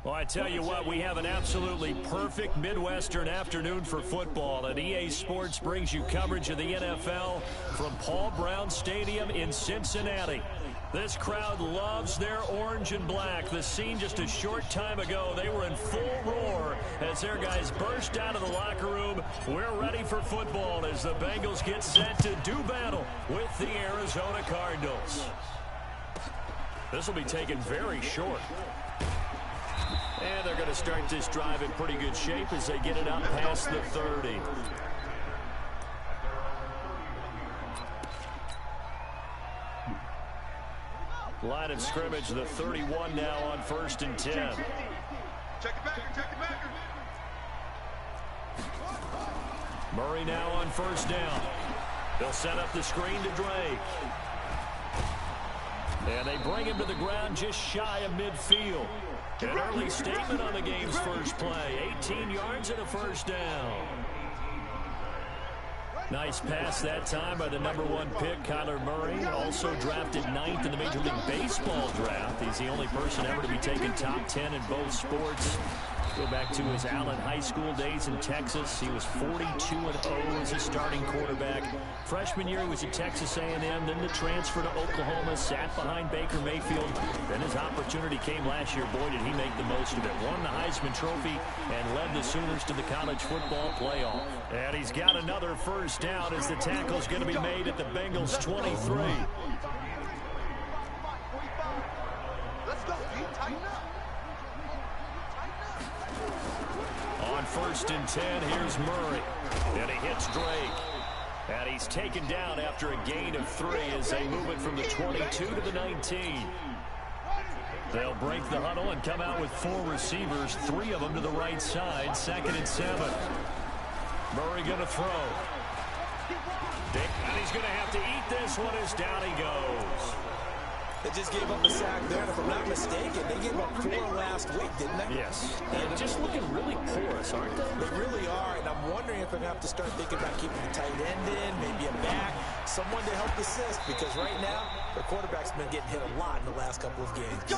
Well, I tell you what, we have an absolutely perfect Midwestern afternoon for football. And EA Sports brings you coverage of the NFL from Paul Brown Stadium in Cincinnati. This crowd loves their orange and black. The scene just a short time ago, they were in full roar as their guys burst out of the locker room. We're ready for football as the Bengals get set to do battle with the Arizona Cardinals. This will be taken very short. And they're going to start this drive in pretty good shape as they get it up past the 30. Line of scrimmage, the 31 now on 1st and 10. Check it back. Murray now on 1st down. They'll set up the screen to Drake. And they bring him to the ground just shy of midfield. An early statement on the game's first play. 18 yards and a 1st down. Nice pass that time by the #1 pick, Kyler Murray. Also drafted 9th in the Major League Baseball draft. He's the only person ever to be taken top 10 in both sports. Go back to his Allen High School days in Texas. He was 42-0 as a starting quarterback. Freshman year, he was at Texas A&M, then the transfer to Oklahoma, sat behind Baker Mayfield. Then his opportunity came last year. Boy, did he make the most of it. Won the Heisman Trophy and led the Sooners to the college football playoff. And he's got another 1st down as the tackle's going to be made at the Bengals' 23. Let's go, tighten up. On 1st and 10, here's Murray. And he hits Drake. And he's taken down after a gain of 3 as they move it from the 22 to the 19. They'll break the huddle and come out with 4 receivers, 3 of them to the right side, 2nd and 7. Murray going to throw. And he's going to have to eat this one as down he goes. They just gave up a sack there, and if I'm not mistaken, they gave up 4 last week, didn't they? Yes. And just looking really porous, aren't they? They really are, and I'm wondering if they're going to have to start thinking about keeping the tight end in, maybe a back, someone to help assist, because right now, their quarterback's been getting hit a lot in the last couple of games.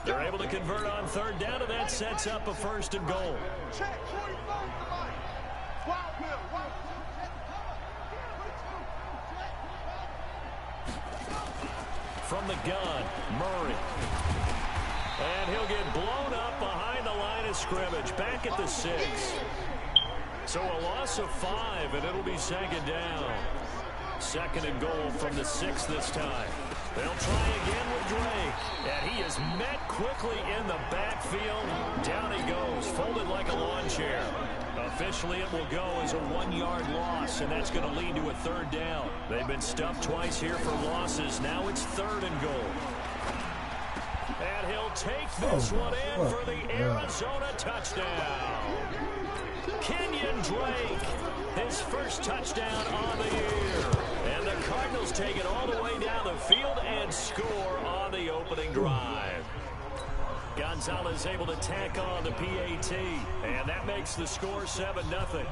They're able to convert on 3rd down, and that sets up a 1st and goal. Check 45 to line. Wild Bill. From the gun, Murray. And he'll get blown up behind the line of scrimmage. Back at the 6. So a loss of 5, and it'll be 2nd down. 2nd and goal from the 6 this time. They'll try again with Drake. And he is met quickly in the backfield. Down he goes, folded like a lawn chair. Officially, it will go as a 1-yard loss, and that's going to lead to a 3rd down. They've been stuffed twice here for losses. Now it's 3rd and goal. And he'll take this one in for the Arizona touchdown. Kenyon Drake, his first touchdown on the year. And the Cardinals take it all the way down the field and score on the opening drive. Gonzalez able to tack on the PAT, and that makes the score 7-0.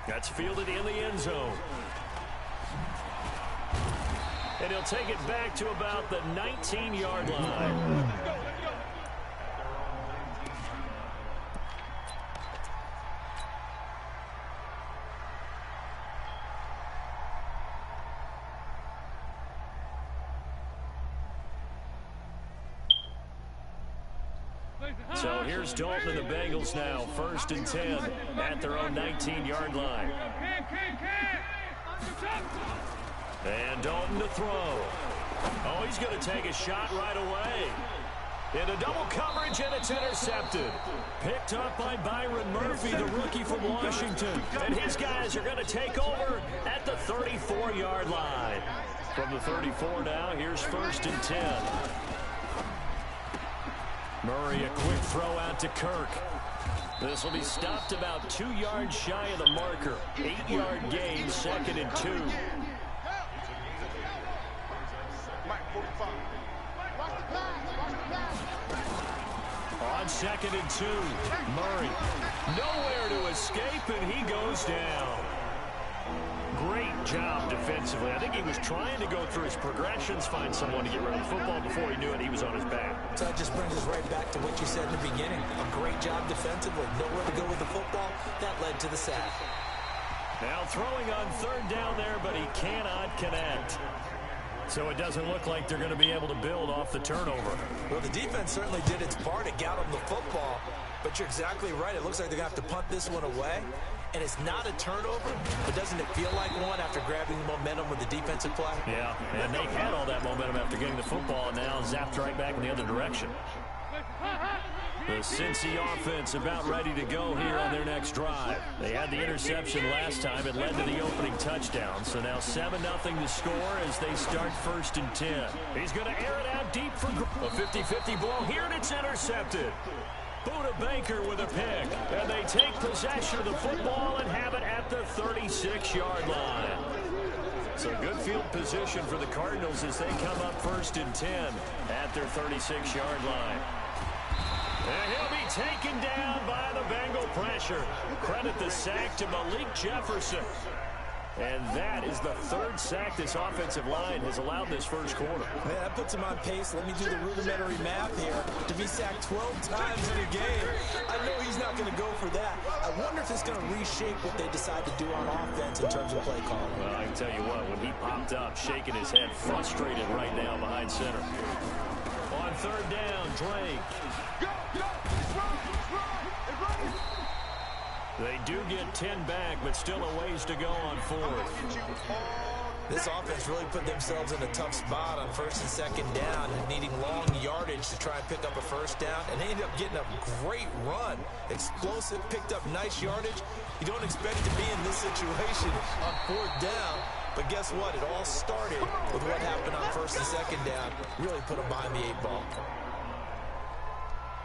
That's fielded in the end zone. And he'll take it back to about the 19-yard line. So here's Dalton and the Bengals now, 1st and 10 at their own 19-yard line. And Dalton to throw. Oh, he's going to take a shot right away. Into double coverage, and it's intercepted. Picked up by Byron Murphy, the rookie from Washington. And his guys are going to take over at the 34-yard line. From the 34 now, here's 1st and 10. Murray, a quick throw out to Kirk. This will be stopped about 2 yards shy of the marker. 8-yard gain, 2nd and 2. On 2nd and 2, Murray nowhere to escape, and he goes down. Great job defensively. I think he was trying to go through his progressions, find someone to get rid of the football. Before he knew it, he was on his back. So that just brings us right back to what you said in the beginning. A great job defensively. Nowhere to go with the football. That led to the sack. Now throwing on third down there, but he cannot connect. So it doesn't look like they're going to be able to build off the turnover. Well, the defense certainly did its part to get them the football. But you're exactly right. It looks like they're going to have to punt this one away. And it's not a turnover, but doesn't it feel like one after grabbing the momentum with the defensive play? Yeah, and they had all that momentum after getting the football, and now zapped right back in the other direction. The Cincy offense about ready to go here on their next drive. They had the interception last time. It led to the opening touchdown. So now 7-0 to score as they start 1st and 10. He's going to air it out deep for a 50-50 ball here, and it's intercepted. Buda Baker with a pick, and they take possession of the football and have it at the 36-yard line. So good field position for the Cardinals as they come up 1st and 10 at their 36-yard line. And he'll be taken down by the Bengal pressure. Credit the sack to Malik Jefferson. And that is the 3rd sack this offensive line has allowed this first quarter. Man, that puts him on pace. Let me do the rudimentary math here. To be sacked 12 times in a game, I know he's not going to go for that. I wonder if it's going to reshape what they decide to do on offense in terms of play calling. Well, I can tell you what, when he popped up, shaking his head, frustrated right now behind center. On 3rd down, Drake. They do get 10 back, but still a ways to go on 4th. This offense really put themselves in a tough spot on 1st and 2nd down and needing long yardage to try and pick up a 1st down. And they ended up getting a great run. Explosive, picked up nice yardage. You don't expect to be in this situation on 4th down. But guess what? It all started with what happened on 1st and 2nd down. Really put them behind the 8 ball.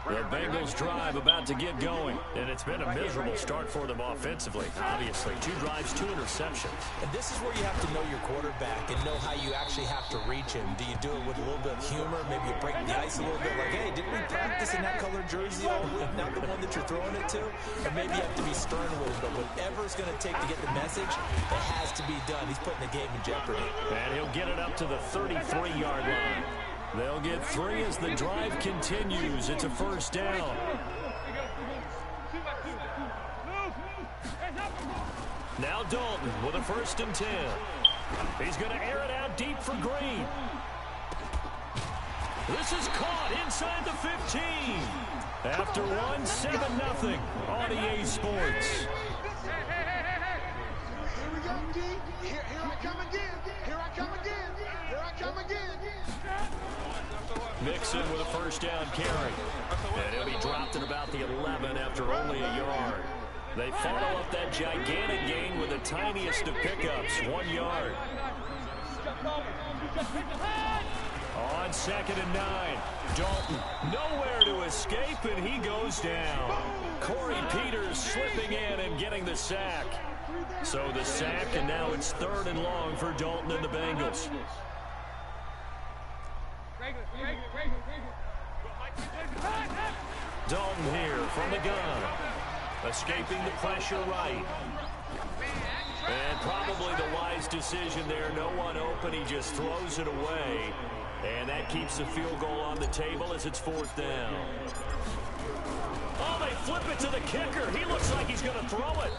The Bengals drive about to get going, and it's been a miserable start for them offensively. Obviously, 2 drives, 2 interceptions. And this is where you have to know your quarterback and know how you actually have to reach him. Do you do it with a little bit of humor? Maybe you break the ice a little bit like, hey, didn't we practice in that color jersey all week? Not the one that you're throwing it to? Or maybe you have to be stern with it, but whatever it's going to take to get the message, it has to be done. He's putting the game in jeopardy. And he'll get it up to the 33-yard line. They'll get 3 as the drive continues. It's a 1st down. Now Dalton with a 1st and 10. He's going to air it out deep for Green. This is caught inside the 15. After one, 7-0 on EA Sports. Here we go, D. Here I come again. Here I come again. Here I come again. Mixon with a 1st down carry. And he'll be dropped at about the 11 after only a yard. They follow up that gigantic gain with the tiniest of pickups, 1 yard. On 2nd and 9, Dalton nowhere to escape, and he goes down. Corey Peters slipping in and getting the sack. So the sack, and now it's 3rd and long for Dalton and the Bengals. Dalton here from the gun. Escaping the pressure right. And probably the wise decision there. No one open. He just throws it away. And that keeps the field goal on the table as it's 4th down. Oh, they flip it to the kicker. He looks like he's going to throw it.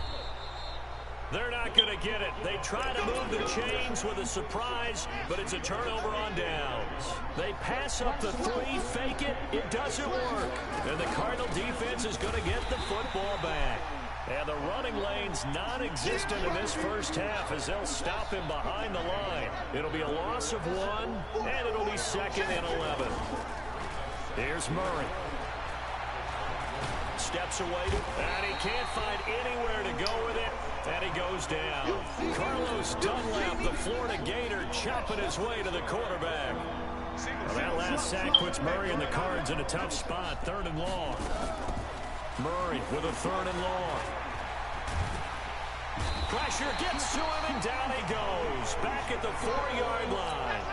They're not going to get it. They try to move the chains with a surprise, but it's a turnover on downs. They pass up the 3, fake it. It doesn't work. And the Cardinal defense is going to get the football back. And the running lane's non-existent in this first half as they'll stop him behind the line. It'll be a loss of 1, and it'll be 2nd and 11. Here's Murray. Steps away, and he can't find anywhere to go with it, and he goes down. Carlos Dunlap, the Florida Gator, chopping his way to the quarterback. Well, that last sack puts Murray and the Cards in a tough spot, 3rd and long. Murray with a 3rd and long. Pressure gets to him, and down he goes. Back at the 4-yard line.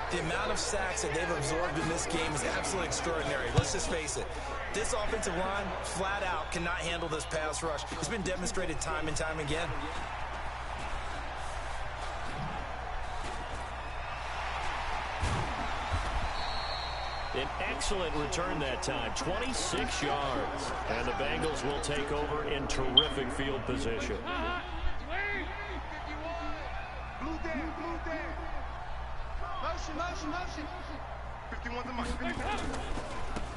The amount of sacks that they've absorbed in this game is absolutely extraordinary. Let's just face it. This offensive line, flat out, cannot handle this pass rush. It's been demonstrated time and time again. An excellent return that time, 26 yards. And the Bengals will take over in terrific field position. Blue there. Motion. 51 to Mike.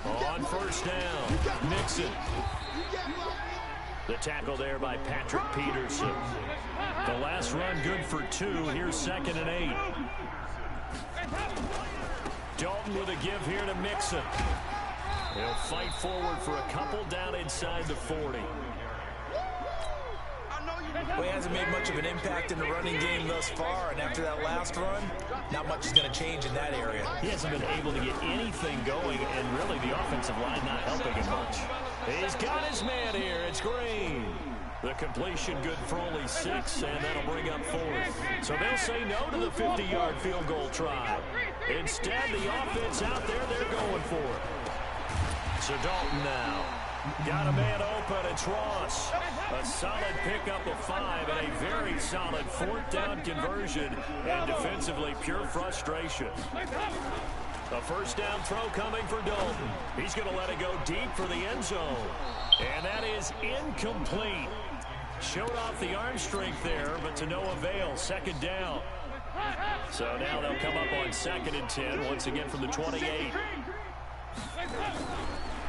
On first down, Nixon. The tackle there by Patrick Peterson. The last run good for 2. Here's 2nd and 8. Dalton with a give here to Mixon. He'll fight forward for a couple down inside the 40. Well, he hasn't made much of an impact in the running game thus far, and after that last run, not much is going to change in that area. He hasn't been able to get anything going, and really the offensive line not helping him much. He's got his man here. It's Green. The completion good for only 6, and that'll bring up 4th. So they'll say no to the 50-yard field goal try. Instead, the offense out there, they're going for it. So Dalton now. Got a man open. It's Ross. A solid pickup of 5 and a very solid 4th down conversion. And defensively, pure frustration. A first down throw coming for Dalton. He's going to let it go deep for the end zone. And that is incomplete. Showed off the arm strength there, but to no avail. 2nd down. So now they'll come up on 2nd and 10, once again from the 28.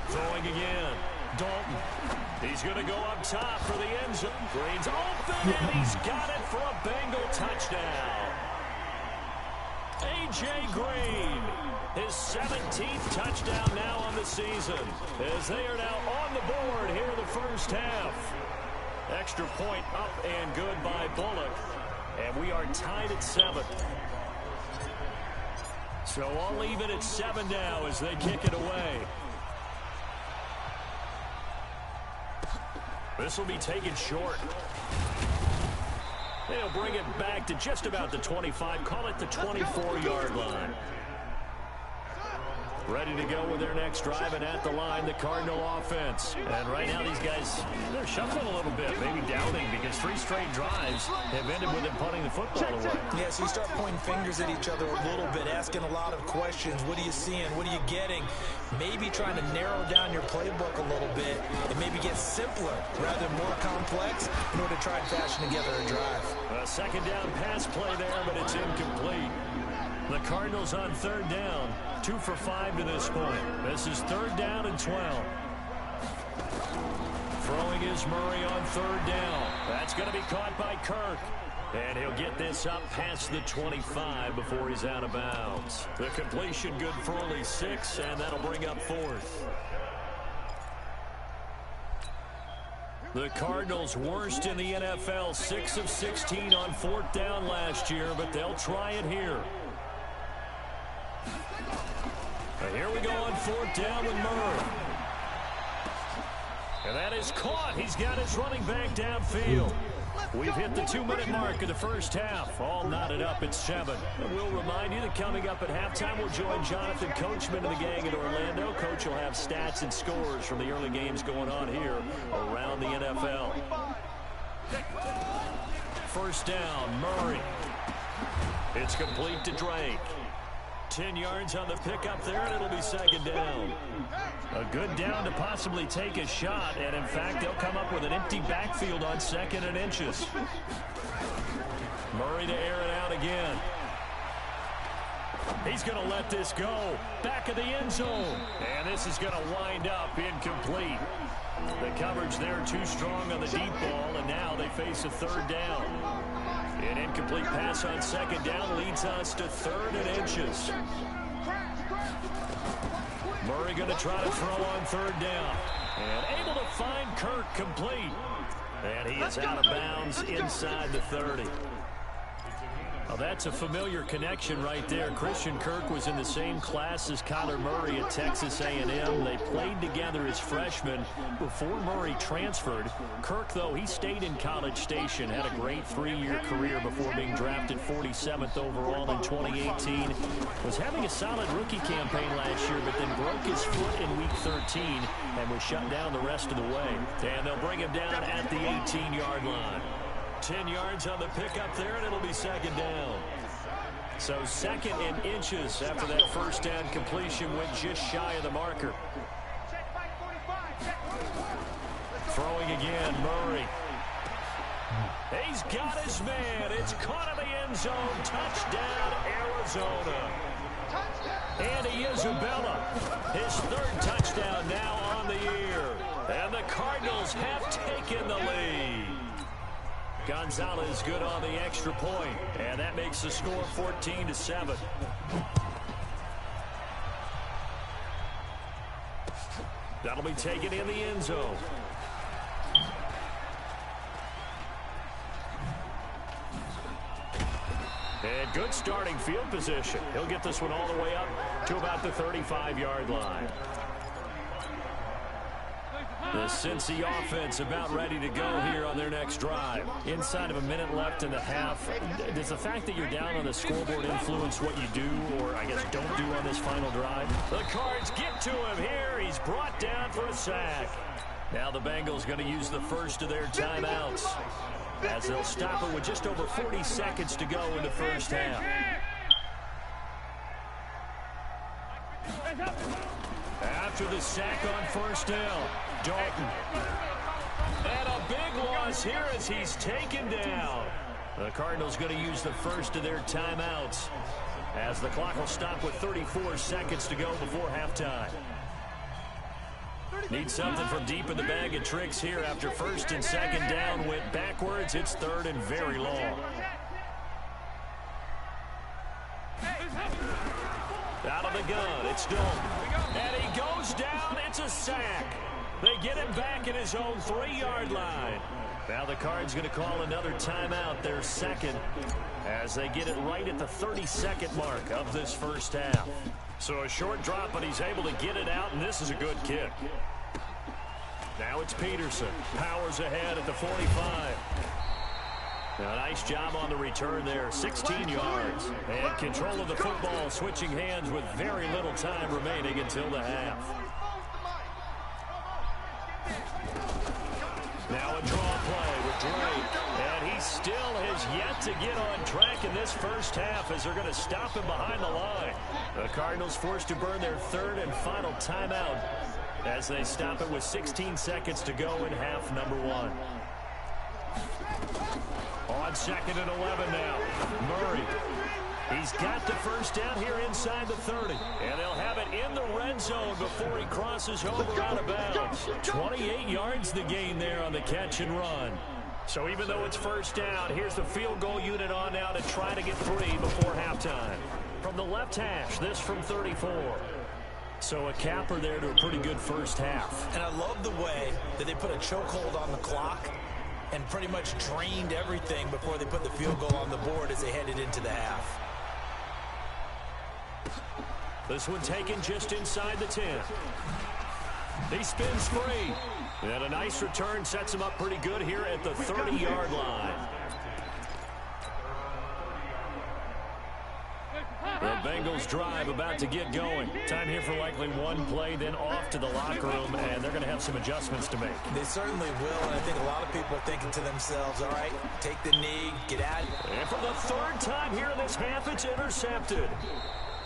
Throwing again. Dalton. He's going to go up top for the end zone. Green's open, and he's got it for a Bengal touchdown. A.J. Green, his 17th touchdown now on the season, as they are now on the board here in the first half. Extra point up and good by Bullock, and we are tied at 7. So all even at 7 now as they kick it away. This will be taken short. They'll bring it back to just about the 25. Call it the 24-yard line. Ready to go with their next drive, and at the line, the Cardinal offense. And right now, these guys, they're shuffling a little bit, maybe doubting, because 3 straight drives have ended with them punting the football away. Yeah, so you start pointing fingers at each other a little bit, asking a lot of questions. What are you seeing? What are you getting? Maybe trying to narrow down your playbook a little bit and maybe get simpler rather than more complex in order to try and fashion together a drive. A 2nd down pass play there, but it's incomplete. The Cardinals on 3rd down, 2 for 5 to this point. This is 3rd down and 12. Throwing is Murray on 3rd down. That's going to be caught by Kirk. And he'll get this up past the 25 before he's out of bounds. The completion good for only 6, and that'll bring up 4th. The Cardinals worst in the NFL, 6 of 16 on 4th down last year, but they'll try it here. And here we go on 4th down with Murray. And that is caught. He's got his running back downfield. We've hit the 2-minute mark of the first half. All knotted up at 7. And we'll remind you that coming up at halftime, we'll join Jonathan Coachman and the gang in Orlando. Coach will have stats and scores from the early games going on here around the NFL. First down, Murray. It's complete to Drake. 10 yards on the pickup there, and it'll be 2nd down. A good down to possibly take a shot, and in fact, they'll come up with an empty backfield on 2nd and inches. Murray to air it out again. He's going to let this go. Back of the end zone. And this is going to wind up incomplete. The coverage there too strong on the deep ball, and now they face a 3rd down. An incomplete pass on 2nd down leads us to 3rd and inches. Murray going to try to throw on 3rd down. And able to find Kirk complete. And he is out of bounds inside the 30. Well, that's a familiar connection right there. Christian Kirk was in the same class as Kyler Murray at Texas A&M. They played together as freshmen before Murray transferred. Kirk, though, he stayed in College Station, had a great 3-year career before being drafted 47th overall in 2018. Was having a solid rookie campaign last year, but then broke his foot in Week 13 and was shut down the rest of the way. And they'll bring him down at the 18-yard line. 10 yards on the pickup there, and it'll be 2nd down. So 2nd and inches after that first down completion went just shy of the marker. Throwing again, Murray. He's got his man. It's caught in the end zone. Touchdown, Arizona. Andy Isabella, his 3rd touchdown now on the year. And the Cardinals have taken the lead. Gonzalez good on the extra point, and that makes the score 14-7. That'll be taken in the end zone. And good starting field position. He'll get this one all the way up to about the 35-yard line. The Cincy offense about ready to go here on their next drive. Inside of a minute left in the half. Does the fact that you're down on the scoreboard influence what you do, or I guess don't do on this final drive? The Cards get to him here. He's brought down for a sack. Now the Bengals going to use the first of their timeouts, as they'll stop it with just over 40 seconds to go in the first half. After the sack on first down, Dalton. And a big loss here as he's taken down. The Cardinals going to use the first of their timeouts, as the clock will stop with 34 seconds to go before halftime. Need something from deep in the bag of tricks here after 1st and 2nd down went backwards. It's 3rd and very long. Out of the gun, it's Dalton. And he goes down. It's a sack. They get him back at his own 3-yard line. Now the Cards going to call another timeout, their 2nd, as they get it right at the 30-second mark of this first half. So a short drop, but he's able to get it out, and this is a good kick. Now it's Peterson. Powers ahead at the 45. Now, nice job on the return there. 16 yards. And control of the football, switching hands with very little time remaining until the half. Now a draw play with Drake. And he still has yet to get on track in this first half, as they're going to stop him behind the line. The Cardinals forced to burn their 3rd and final timeout, as they stop it with 16 seconds to go in half number 1. On 2nd and 11 now, Murray. He's got the first down here inside the 30. And they'll have it in the red zone before he crosses over out of bounds. 28 yards the gain there on the catch and run. So even though it's first down, here's the field goal unit on now to try to get 3 before halftime. From the left hash, this from 34. So a capper there to a pretty good first half. And I love the way that they put a chokehold on the clock and pretty much drained everything before they put the field goal on the board as they headed into the half. This one taken just inside the 10. He spins free. And a nice return sets him up pretty good here at the 30-yard line. The Bengals drive about to get going. Time here for likely one play, then off to the locker room, and they're going to have some adjustments to make. They certainly will, and I think a lot of people are thinking to themselves, all right, take the knee, get out. And for the 3rd time here in this half, it's intercepted.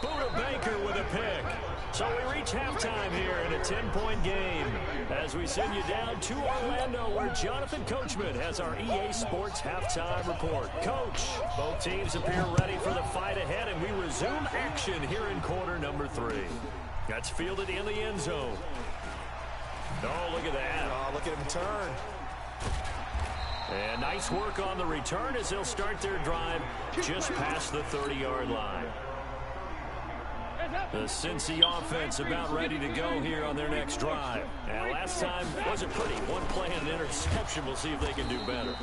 Buda Baker with a pick. So we reach halftime here in a 10-point game as we send you down to Orlando, where Jonathan Coachman has our EA Sports halftime report. Coach, both teams appear ready for the fight ahead, and we resume action here in quarter number 3. That's fielded in the end zone. Oh, look at that. Oh, look at him turn. And nice work on the return as they'll start their drive just past the 30-yard line. The Cincy offense about ready to go here on their next drive. And last time wasn't pretty. One play and an interception. We'll see if they can do better.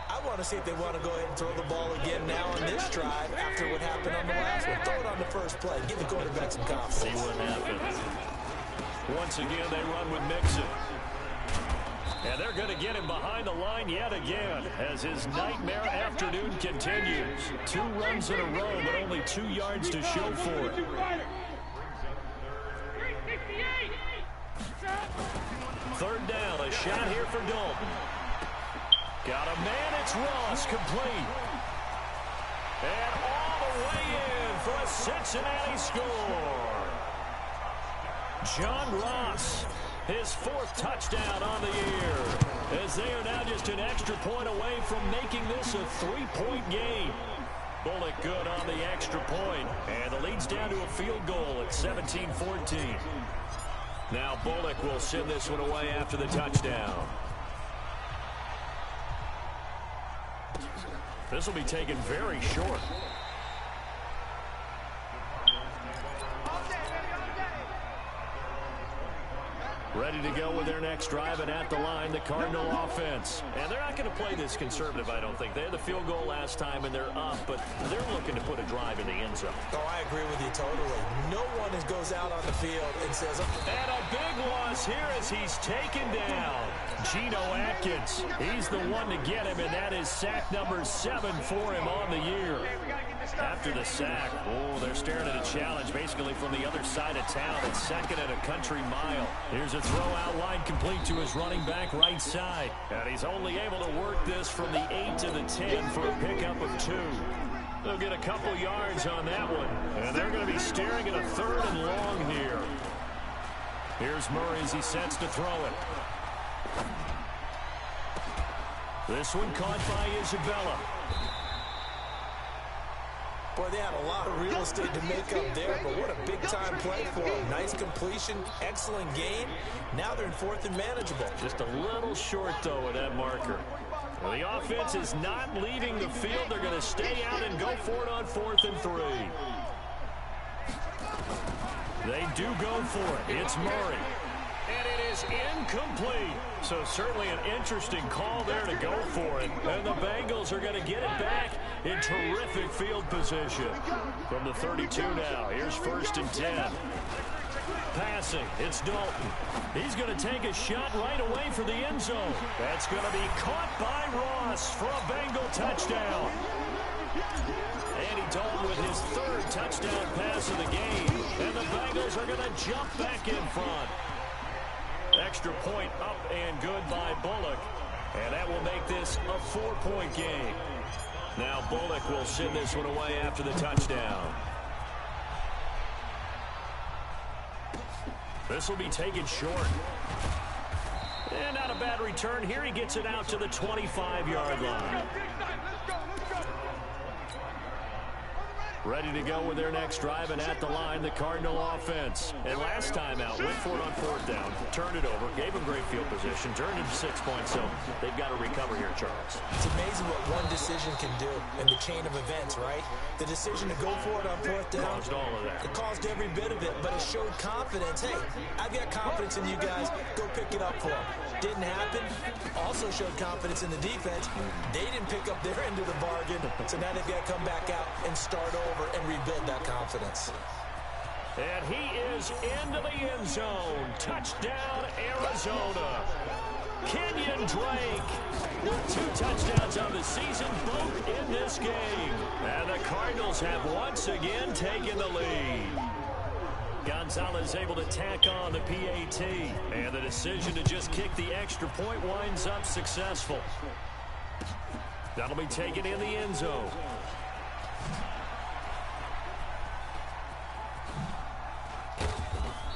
I want to see if they want to go ahead and throw the ball again now on this drive after what happened on the last one. Throw it on the first play. Give the quarterback some confidence. See what happens. Once again, they run with Mixon. And they're going to get him behind the line yet again as his nightmare afternoon continues. 2 runs in a row, but only 2 yards to show for it. Third down, a shot here for Dalton. Got a man, it's Ross, complete. And all the way in. for a Cincinnati score. John Ross, his 4th touchdown on the year, as they are now just an extra point away from making this a 3-point game. Bullock good on the extra point, and the lead's down to a field goal at 17-14. Now Bullock will send this one away after the touchdown. This will be taken very short. Ready to go with their next drive, and at the line, the Cardinal offense. And they're not going to play this conservative, I don't think. They had the field goal last time, and they're up, but they're looking to put a drive in the end zone. Oh, I agree with you totally. No one goes out on the field and says... And a big loss here as he's taken down. Geno Atkins, he's the one to get him, and that is sack number 7 for him on the year. After the sack, they're staring at a challenge basically from the other side of town. It's second and a country mile. Here's a throw out line complete to his running back right side. And he's only able to work this from the 8 to the 10 for a pickup of 2. They'll get a couple yards on that one. And they're going to be staring at a 3rd and long here. Here's Murray as he sets to throw it. This one caught by Isabella. Boy, they had a lot of real estate to make up there, but what a big-time play for them. Nice completion, excellent game. Now they're in 4th and manageable. Just a little short, though, with that marker. Well, the offense is not leaving the field. They're going to stay out and go for it on 4th and 3. They do go for it. It's Murray. And it is incomplete. So certainly an interesting call there to go for it. And the Bengals are going to get it back in terrific field position. From the 32 now, here's 1st and 10. Passing, it's Dalton. He's going to take a shot right away for the end zone. That's going to be caught by Ross for a Bengal touchdown. Andy Dalton with his 3rd touchdown pass of the game. And the Bengals are going to jump back in front. Extra point up and good by Bullock. And that will make this a 4-point game. Now Bullock will send this one away after the touchdown. This will be taken short. And not a bad return here. He gets it out to the 25-yard line. Ready to go with their next drive, and at the line, the Cardinal offense. And last time out, went for it on 4th down, turned it over, gave them great field position, turned it to 6 points, so they've got to recover here, Charles. It's amazing what one decision can do in the chain of events, right? The decision to go for it on 4th down. Caused all of that. It caused every bit of it, but it showed confidence. Hey, I've got confidence in you guys. Go pick it up for them. Didn't happen. Also showed confidence in the defense. They didn't pick up their end of the bargain, so now they've got to come back out and start over and rebuild that confidence. And he is into the end zone. Touchdown, Arizona. Kenyon Drake with 2 touchdowns on the season, both in this game. And the Cardinals have once again taken the lead. Gonzalez able to tack on the PAT. And the decision to just kick the extra point winds up successful. That'll be taken in the end zone.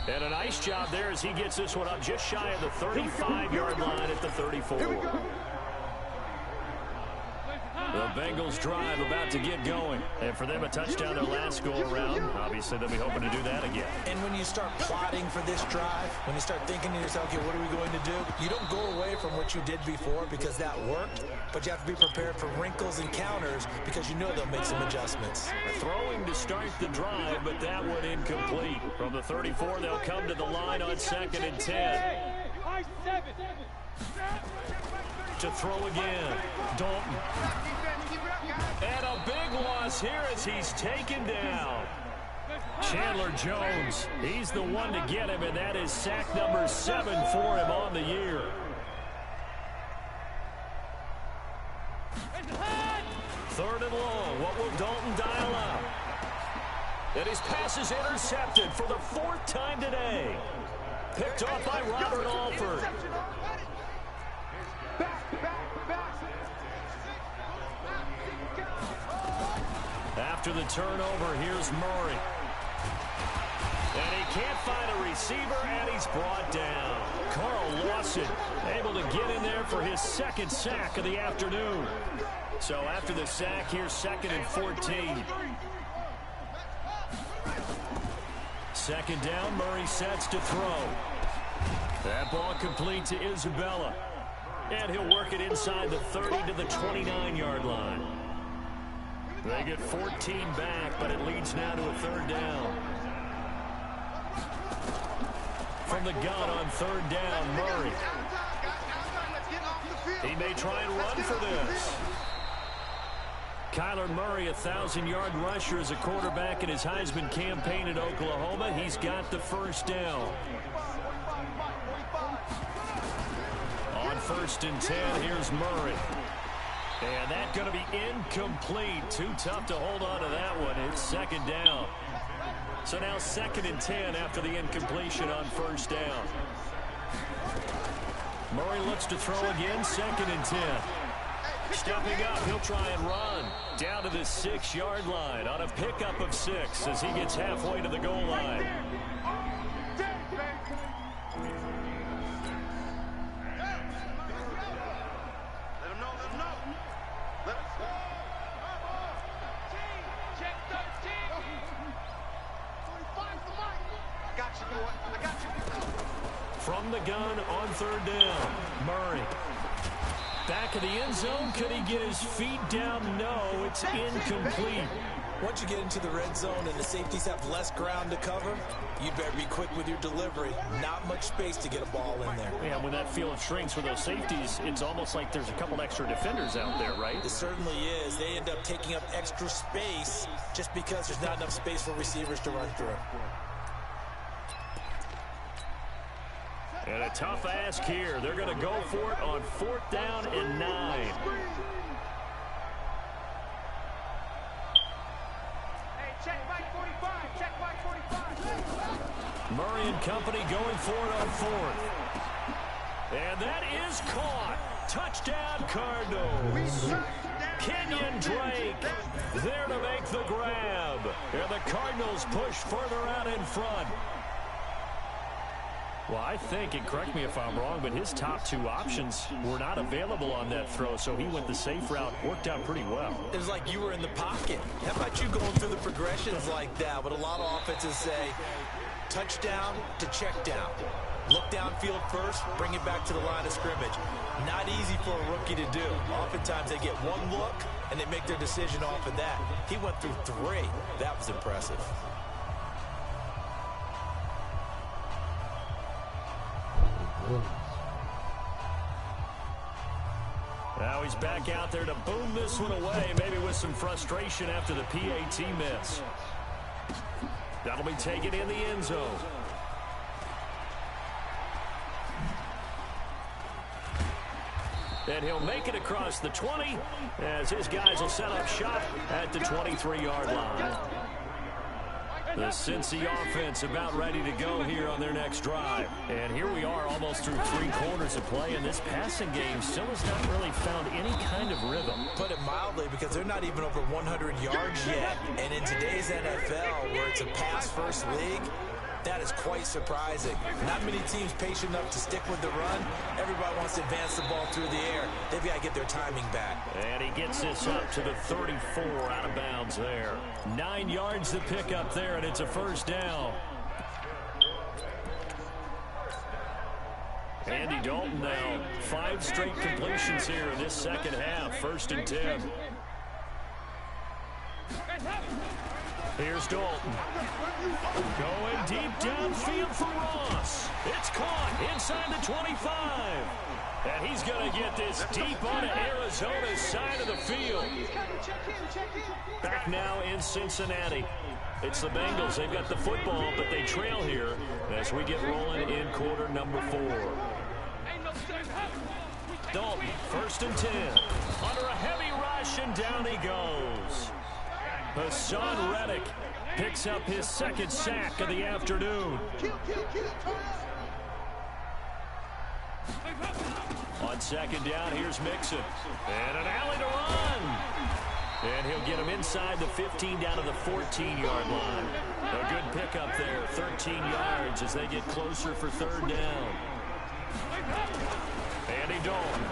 And a nice job there as he gets this one up just shy of the 35-yard line at the 34. The Bengals drive about to get going. And for them, a touchdown their last go-around. Obviously, they'll be hoping to do that again. And when you start plotting for this drive, when you start thinking to yourself, okay, what are we going to do? You don't go away from what you did before because that worked, but you have to be prepared for wrinkles and counters because you know they'll make some adjustments. Throwing to start the drive, but that one incomplete. From the 34, they'll come to the line on 2nd and 10. To throw again, Dalton. And a big loss here as he's taken down. Chandler Jones, he's the one to get him, and that is sack number 7 for him on the year. Third and long. What will Dalton dial up? And his pass is intercepted for the 4th time today. Picked off by Robert Alford. After the turnover, here's Murray. And he can't find a receiver, and he's brought down. Carl Lawson able to get in there for his second sack of the afternoon. So after the sack, here's 2nd and 14. Second down, Murray sets to throw. That ball complete to Isabella. And he'll work it inside the 30 to the 29-yard line. They get 14 back, but it leads now to a 3rd down. From the gun on 3rd down, Murray. He may try and run for this. Kyler Murray, a 1,000-yard rusher as a quarterback in his Heisman campaign at Oklahoma. He's got the 1st down. On 1st and 10, here's Murray. And that's going to be incomplete. Too tough to hold on to that one. It's 2nd down. So now 2nd and 10 after the incompletion on 1st down. Murray looks to throw again, 2nd and 10. Stepping up, he'll try and run. Down to the 6-yard line on a pickup of 6 as he gets halfway to the goal line. From the gun on 3rd down, Murray. Back of the end zone. Could he get his feet down? No, it's incomplete. Once you get into the red zone and the safeties have less ground to cover, you better be quick with your delivery. Not much space to get a ball in there. Yeah, when that field shrinks with those safeties, it's almost like there's a couple extra defenders out there, right? It certainly is. They end up taking up extra space just because there's not enough space for receivers to run through. And a tough ask here. They're going to go for it on 4th down and 9. Hey, check Mike 45. Check Mike 45. Murray and company going for it on 4th. And that is caught. Touchdown, Cardinals. Kenyon Drake there to make the grab. And the Cardinals push further out in front. Well, I think, and correct me if I'm wrong, but his top 2 options were not available on that throw, so he went the safe route. Worked out pretty well. It was like you were in the pocket. How about you going through the progressions like that? What a lot of offenses say, touchdown to check down. Look downfield first, bring it back to the line of scrimmage. Not easy for a rookie to do. Oftentimes they get one look, and they make their decision off of that. He went through 3. That was impressive. Now he's back out there to boom this one away, maybe with some frustration after the PAT miss. That'll be taken in the end zone. And he'll make it across the 20 as his guys will set up shop at the 23-yard line. The Cincy offense about ready to go here on their next drive. And here we are almost through 3 quarters of play, and this passing game still has not really found any kind of rhythm. Put it mildly, because they're not even over 100 yards yet. And in today's NFL, where it's a pass-first league, that is quite surprising. Not many teams patient enough to stick with the run. Everybody wants to advance the ball through the air. They've got to get their timing back. And he gets this up to the 34 out of bounds there. 9 yards to pick up there, and it's a 1st down. Andy Dalton now. 5 straight completions here in this second half. 1st and 10. Here's Dalton. Going deep downfield for Ross. It's caught inside the 25. And he's going to get this deep onto Arizona's side of the field. Back now in Cincinnati. It's the Bengals. They've got the football, but they trail here as we get rolling in quarter number 4. Dalton, 1st and 10. Under a heavy rush, and down he goes. Hassan Reddick picks up his 2nd sack of the afternoon. On 2nd down, here's Mixon. And an alley to run. And he'll get him inside the 15 down to the 14-yard line. A good pickup there, 13 yards as they get closer for third down. Andy Dalton.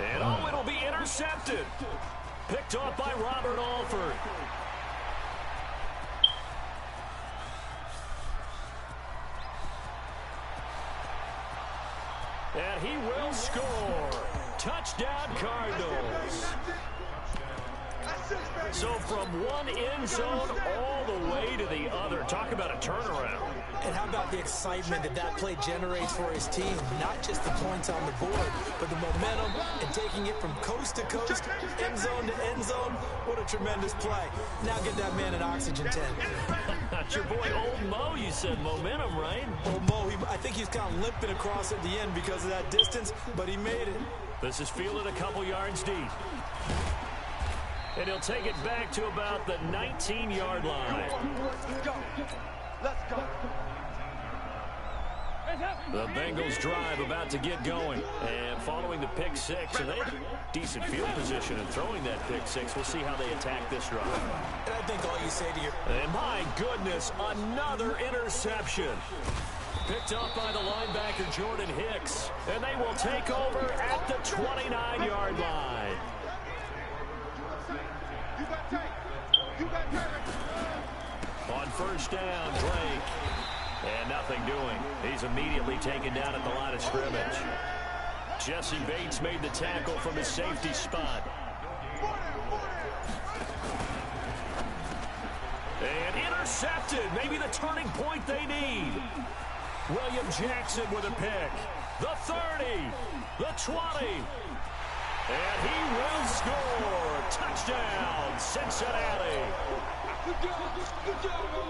And it'll be intercepted. Picked off by Robert Alford. And he will score. Touchdown, Cardinals. So from one end zone all the way to the other. Talk about a turnaround. And how about the excitement that play generates for his team? Not just the points on the board, but the momentum and taking it from coast to coast, end zone to end zone. What a tremendous play. Now get that man an oxygen tank. That's your boy Old Mo, you said momentum, right? Old Mo, I think he's kind of limping across at the end because of that distance, but he made it. This is fielded a couple yards deep. And he'll take it back to about the 19-yard line. Let's go. Let's go. The Bengals drive about to get going. And following the pick six, and they have decent field position in throwing that pick six. We'll see how they attack this drive. And I think all you say to your... And my goodness, another interception. Picked up by the linebacker, Jordan Hicks. And they will take over at the 29-yard line. On first down, Drake. And nothing doing. He's immediately taken down at the line of scrimmage. Jesse Bates made the tackle from his safety spot. And intercepted. Maybe the turning point they need. William Jackson with a pick. The 30. The 20. And he will score. Touchdown, Cincinnati.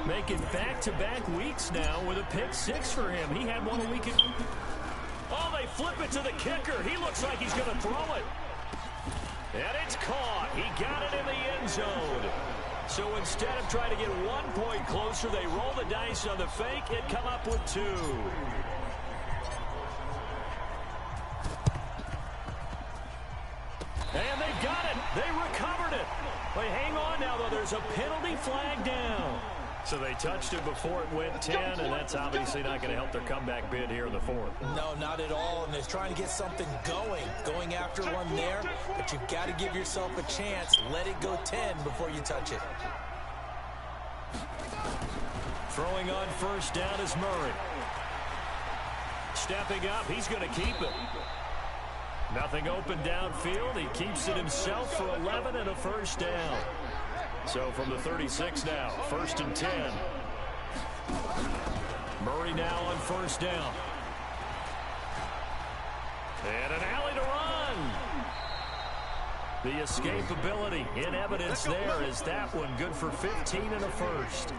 Making back-to-back weeks now with a pick six for him. He had one a week ago. Oh, they flip it to the kicker. He looks like he's going to throw it. And it's caught. He got it in the end zone. So instead of trying to get 1 point closer, they roll the dice on the fake and come up with 2. And they got it. They recovered it. Wait, hang on now, though. There's a penalty flag down. So they touched it before it went 10, and that's obviously not going to help their comeback bid here in the fourth. No, not at all. And they're trying to get something going after one there. But you've got to give yourself a chance. Let it go 10 before you touch it. Throwing on first down is Murray. Stepping up, he's going to keep it. Nothing open downfield. He keeps it himself for 11 and a first down. So from the 36 now, 1st and 10. Murray now on first down. And an alley to run. The escapability in evidence there is that one good for 15 and a first.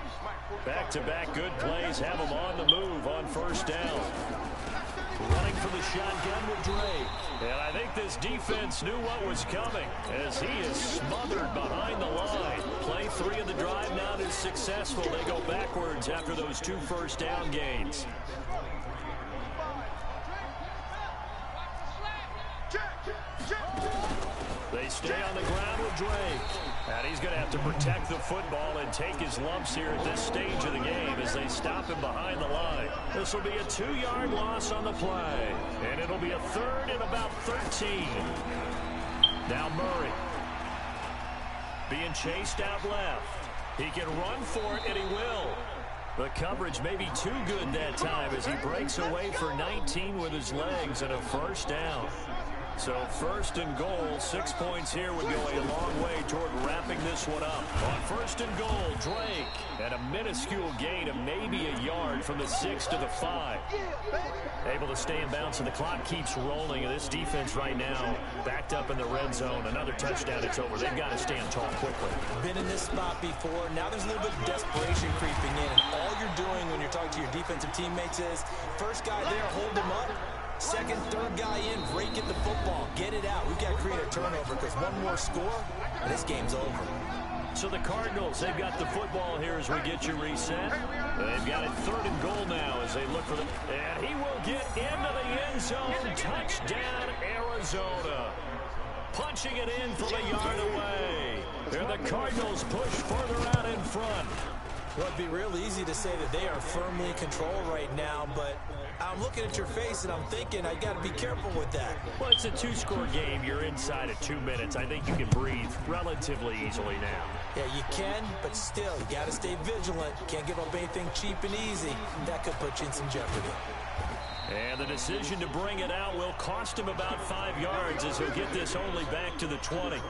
Back-to-back good plays have him on the move on first down. Running for the shotgun with Drake. And I think this defense knew what was coming as he is smothered behind the line. Play 3 of the drive now is successful. They go backwards after those 2 first down gains. They stay on the ground with Drake. And he's going to have to protect the football and take his lumps here at this stage of the game as they stop him behind the line. This will be a 2-yard loss on the play. And it'll be a 3rd and about 13. Now Murray. Being chased out left. He can run for it, and he will. The coverage may be too good that time as he breaks away for 19 with his legs and a first down. So 1st and goal, 6 points here would go a long way toward wrapping this one up. On 1st and goal, Drake. And a minuscule gain of maybe a yard from the 6 to the 5. Able to stay in bounds, and the clock keeps rolling. And this defense right now backed up in the red zone. Another touchdown, it's over. They've got to stand tall quickly. Been in this spot before. Now there's a little bit of desperation creeping in. And all you're doing when you're talking to your defensive teammates is, first guy there, hold him up. 2nd, 3rd guy in, break at the football. Get it out. We've got to create a turnover because one more score, and this game's over. So the Cardinals, they've got the football here as we get you reset. They've got it 3rd and goal now as they look for the... And he will get into the end zone. Touchdown, Arizona. punching it in from a yard away. And the Cardinals push further out in front. Well, it'd be real easy to say that they are firmly in control right now, but I'm looking at your face and I'm thinking I got to be careful with that. Well, it's a two-score game. You're inside of 2 minutes. I think you can breathe relatively easily now. Yeah, you can, but still, you got to stay vigilant. Can't give up anything cheap and easy. That could put you in some jeopardy. And the decision to bring it out will cost him about 5 yards as he'll get this only back to the 20.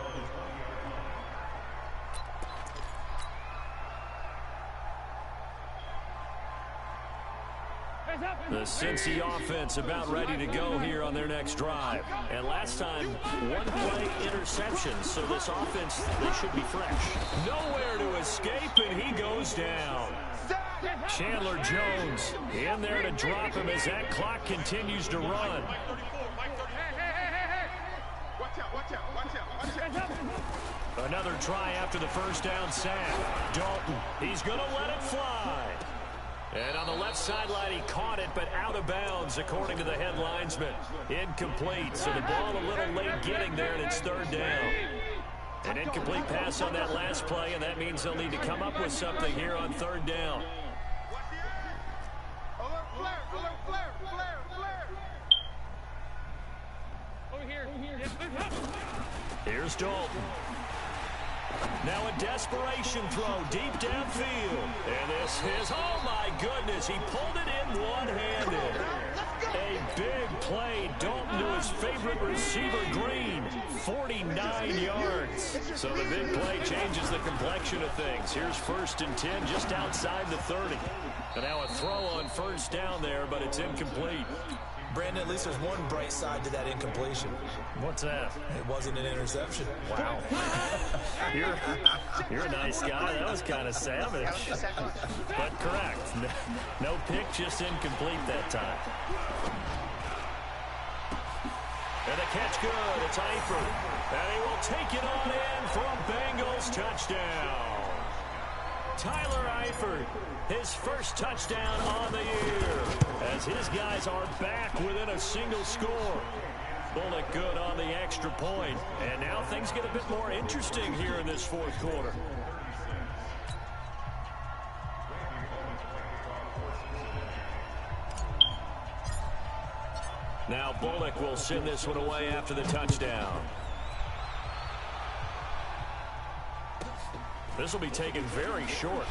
The Cincy offense about ready to go here on their next drive. And last time, one-play interception. So this offense, they should be fresh. Nowhere to escape, and he goes down. Chandler Jones in there to drop him as that clock continues to run. Another try after the first down sack. Dalton, he's going to let it fly. And on the left sideline, he caught it, but out of bounds, according to the head linesman. Incomplete, so the ball a little late getting there, and it's third down. An incomplete pass on that last play, and that means they'll need to come up with something here on third down. Here's Dalton. Now a desperation throw deep downfield. And this is, oh my goodness, he pulled it in one-handed. A big play. Dalton to his favorite receiver, Green. 49 yards. So the big play changes the complexion of things. Here's 1st and 10 just outside the 30. And now a throw on first down there, but it's incomplete. Brandon, at least there's one bright side to that incompletion. What's that? It wasn't an interception. Wow. You're a nice guy. That was kind of savage. But correct. No pick, just incomplete that time. And the catch good. It's Eifert. And he will take it on in for a Bengals touchdown. Tyler Eifert, his first touchdown on the year, as his guys are back within a single score. Bullock good on the extra point, and now things get a bit more interesting here in this fourth quarter. Now Bullock will send this one away after the touchdown. This will be taken very short.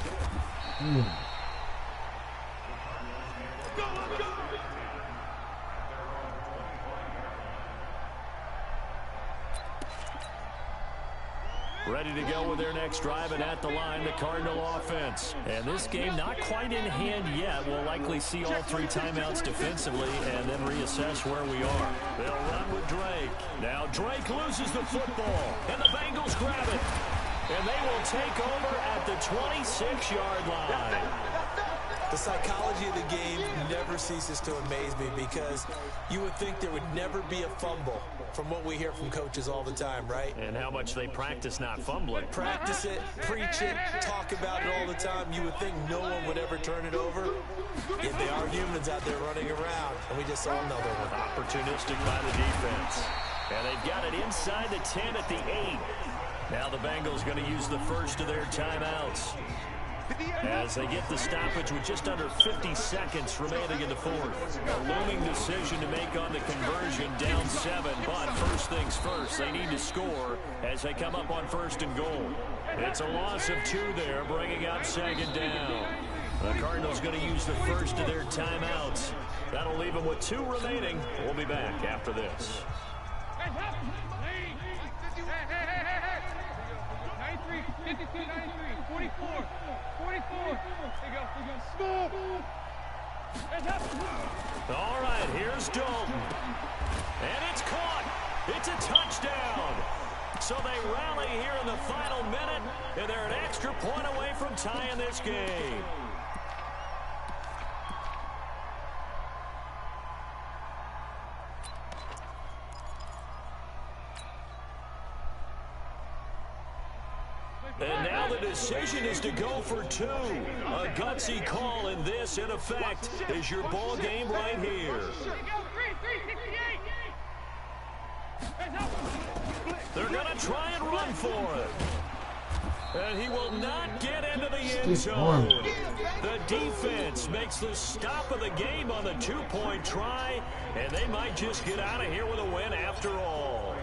Ready to go with their next drive, and at the line, the Cardinal offense. And this game not quite in hand yet. We'll likely see all 3 timeouts defensively and then reassess where we are. They'll run with Drake. Now Drake loses the football, and the Bengals grab it. And they will take over at the 26-yard line. The psychology of the game never ceases to amaze me, because you would think there would never be a fumble from what we hear from coaches all the time, right? And how much they practice not fumbling. Practice it, preach it, talk about it all the time. You would think no one would ever turn it over. Yet they are humans out there running around, and we just saw another one. Opportunistic by the defense. And they've got it inside the 10 at the 8. Now the Bengals going to use the first of their timeouts as they get the stoppage with just under 50 seconds remaining in the fourth. A looming decision to make on the conversion, down 7, but first things first, they need to score as they come up on 1st and goal. It's a loss of 2 there, bringing up 2nd down. The Cardinals going to use the first of their timeouts. That'll leave them with 2 remaining. We'll be back after this. 52, 93, 44, 44. All right, here's Dalton. And it's caught. It's a touchdown. So they rally here in the final minute, and they're an extra point away from tying this game. And now the decision is to go for 2. A gutsy call, and this, in effect, is your ball game right here. They're going to try and run for it. And he will not get into the end zone. The defense makes the stop of the game on the two-point try, and they might just get out of here with a win after all.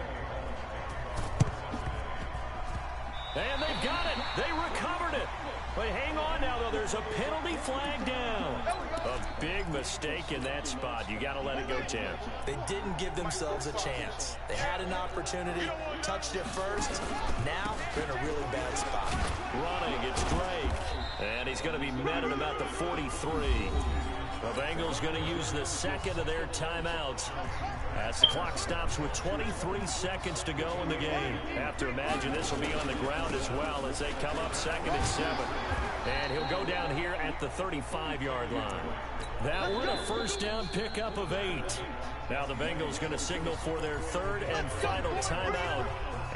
And they've got it. They recovered it. But hang on now, though. There's a penalty flag down. A big mistake in that spot. You got to let it go, Tim. They didn't give themselves a chance. They had an opportunity, touched it first. Now they're in a really bad spot. Running, it's Drake. And he's going to be met at about the 43. The Bengals going to use the second of their timeouts as the clock stops with 23 seconds to go in the game. Have to imagine this will be on the ground as well as they come up 2nd and 7. And he'll go down here at the 35-yard line. That one a first down pickup of 8. Now the Bengals going to signal for their third and final timeout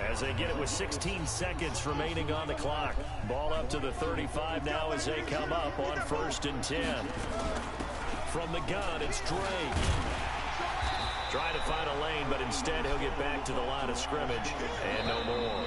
as they get it with 16 seconds remaining on the clock. Ball up to the 35 now as they come up on 1st and 10. From the gun, it's Drake. Trying to find a lane, but instead he'll get back to the line of scrimmage and no more.